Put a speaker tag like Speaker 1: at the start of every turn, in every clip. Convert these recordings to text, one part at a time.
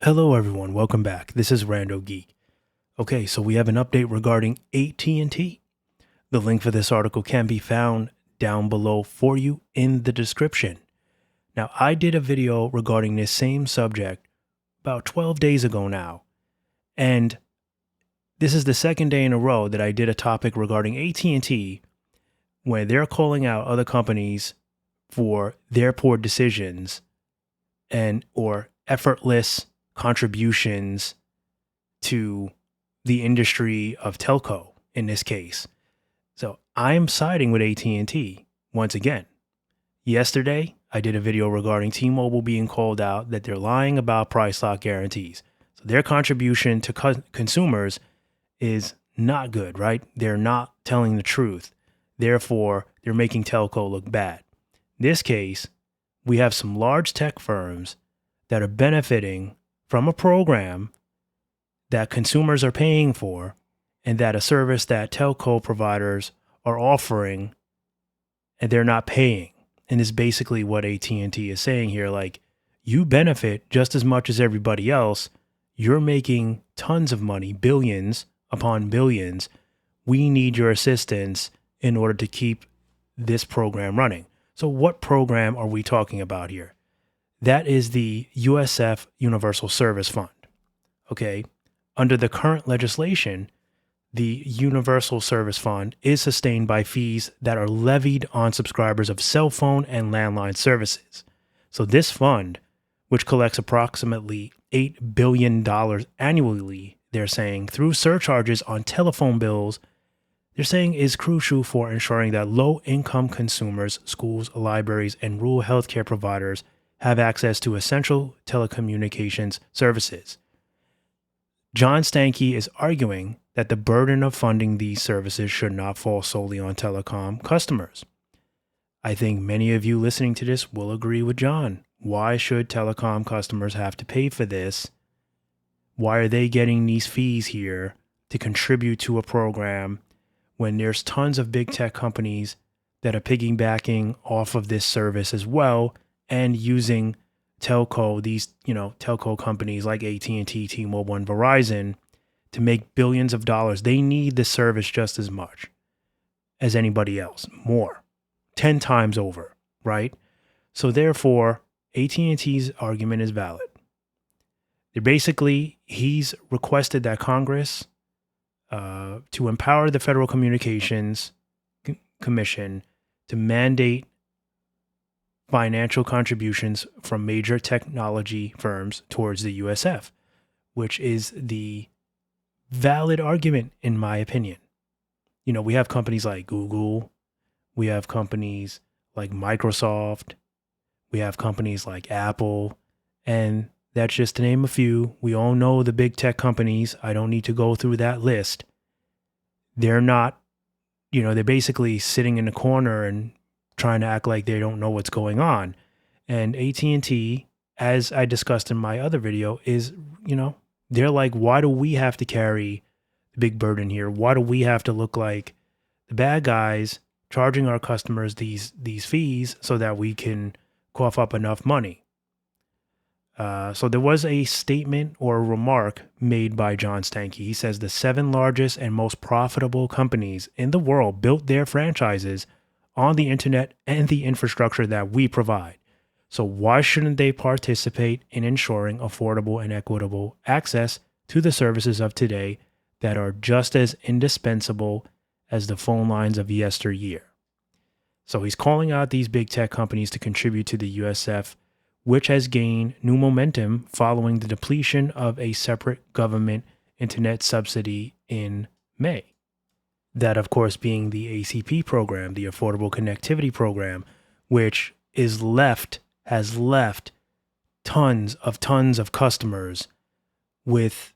Speaker 1: Hello everyone, welcome back. This is RandoGEEK. Okay, so we have an update regarding AT&T. The link for this article can be found down below for you in the description. Now, I did a video regarding this same subject about 12 days ago now, and this is the second day in a row that I did a topic regarding AT&T where they're calling out other companies for their poor decisions and or effortless contributions to the industry of telco in this case. So I'm siding with AT&T once again. Yesterday, I did a video regarding T-Mobile being called out that they're lying about price lock guarantees. So their contribution to consumers is not good, right? They're not telling the truth. Therefore, they're making telco look bad. In this case, we have some large tech firms that are benefiting from a program that consumers are paying for and that a service that telco providers are offering and they're not paying. And is basically what AT&T is saying here. Like, you benefit just as much as everybody else. You're making tons of money, billions upon billions. We need your assistance in order to keep this program running. So what program are we talking about here? That is the USF Universal Service Fund. Okay. Under the current legislation, the Universal Service Fund is sustained by fees that are levied on subscribers of cell phone and landline services. So this fund, which collects approximately $8 billion annually, they're saying, through surcharges on telephone bills, they're saying is crucial for ensuring that low-income consumers, schools, libraries, and rural healthcare providers have access to essential telecommunications services. John Stankey is arguing that the burden of funding these services should not fall solely on telecom customers. I think many of you listening to this will agree with John. Why should telecom customers have to pay for this? Why are they getting these fees here to contribute to a program when there's tons of big tech companies that are piggybacking off of this service as well and using telco, these, telco companies like AT&T, T-Mobile, and Verizon to make billions of dollars? They need the service just as much as anybody else, more, 10 times over, right? So therefore, AT&T's argument is valid. He's requested that Congress to empower the Federal Communications Commission to mandate financial contributions from major technology firms towards the USF, which is the valid argument, in my opinion. We have companies like Google, we have companies like Microsoft, we have companies like Apple, and that's just to name a few. We all know the big tech companies. I don't need to go through that list. They're not, they're basically sitting in a corner and trying to act like they don't know what's going on. And AT&T, as I discussed in my other video, is, they're like, why do we have to carry the big burden here? Why do we have to look like the bad guys charging our customers these fees so that we can cough up enough money? So there was a statement or a remark made by John Stankey. He says the 7 largest and most profitable companies in the world built their franchises on the internet and the infrastructure that we provide. So why shouldn't they participate in ensuring affordable and equitable access to the services of today that are just as indispensable as the phone lines of yesteryear? So he's calling out these big tech companies to contribute to the USF, which has gained new momentum following the depletion of a separate government internet subsidy in May. That, of course, being the ACP program, the Affordable Connectivity Program, which has left tons of customers with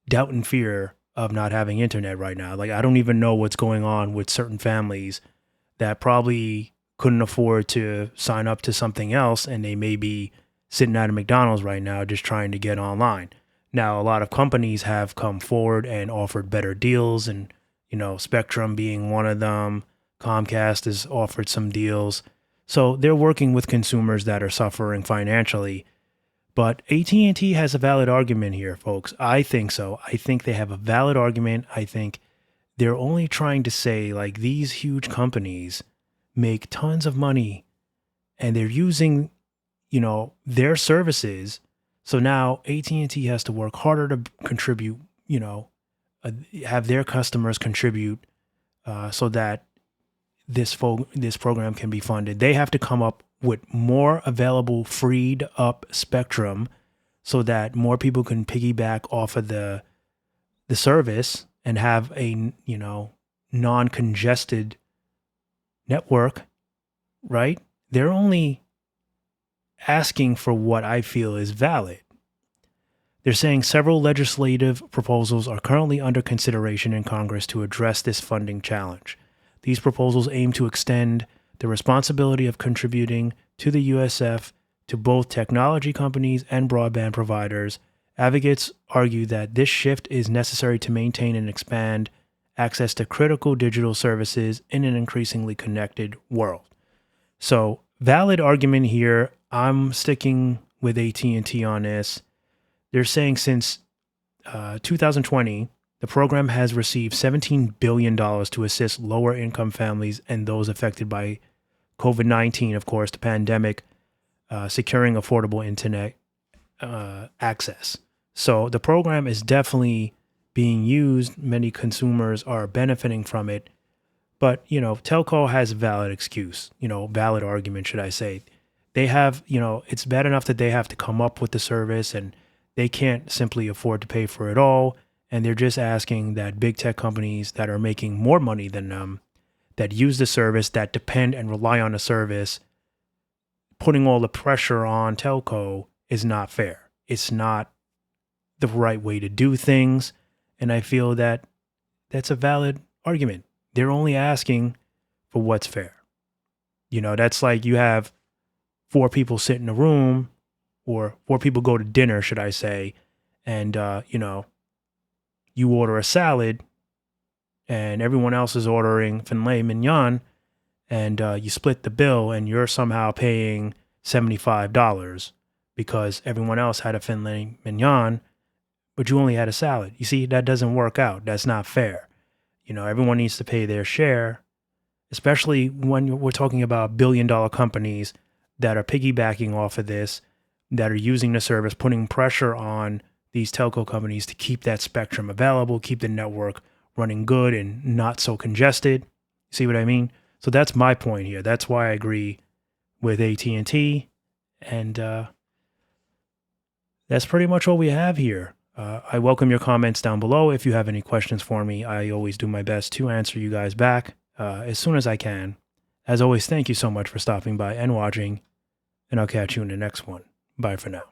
Speaker 1: doubt and fear of not having internet right now. Like, I don't even know what's going on with certain families that probably couldn't afford to sign up to something else, and they may be sitting at a McDonald's right now just trying to get online. Now, a lot of companies have come forward and offered better deals, and Spectrum being one of them. Comcast has offered some deals. So they're working with consumers that are suffering financially. But AT&T has a valid argument here, folks. I think so. I think they have a valid argument. I think they're only trying to say, like, these huge companies make tons of money and they're using, their services. So now AT&T has to work harder to contribute, have their customers contribute so that this program can be funded. They have to come up with more available freed up spectrum so that more people can piggyback off of the service and have a non-congested network, right? They're only asking for what I feel is valid. They're saying several legislative proposals are currently under consideration in Congress to address this funding challenge. These proposals aim to extend the responsibility of contributing to the USF to both technology companies and broadband providers. Advocates argue that this shift is necessary to maintain and expand access to critical digital services in an increasingly connected world. So, valid argument here. I'm sticking with AT&T on this. They're saying since 2020, the program has received $17 billion to assist lower income families and those affected by COVID-19, of course, the pandemic, securing affordable internet access. So the program is definitely being used. Many consumers are benefiting from it. But, telco has a valid excuse, valid argument, should I say. They have, it's bad enough that they have to come up with the service and they can't simply afford to pay for it all. And they're just asking that big tech companies that are making more money than them, that use the service, that depend and rely on the service, putting all the pressure on telco is not fair. It's not the right way to do things. And I feel that that's a valid argument. They're only asking for what's fair. That's like you have 4 people sit in a room, or 4 people go to dinner, should I say, and, you order a salad and everyone else is ordering filet mignon, and you split the bill and you're somehow paying $75 because everyone else had a filet mignon, but you only had a salad. You see, that doesn't work out. That's not fair. Everyone needs to pay their share, especially when we're talking about billion-dollar companies that are piggybacking off of this, that are using the service, putting pressure on these telco companies to keep that spectrum available, keep the network running good and not so congested. See what I mean? So that's my point here. That's why I agree with AT&T. And that's pretty much all we have here. I welcome your comments down below. If you have any questions for me, I always do my best to answer you guys back as soon as I can. As always, thank you so much for stopping by and watching, and I'll catch you in the next one. Bye for now.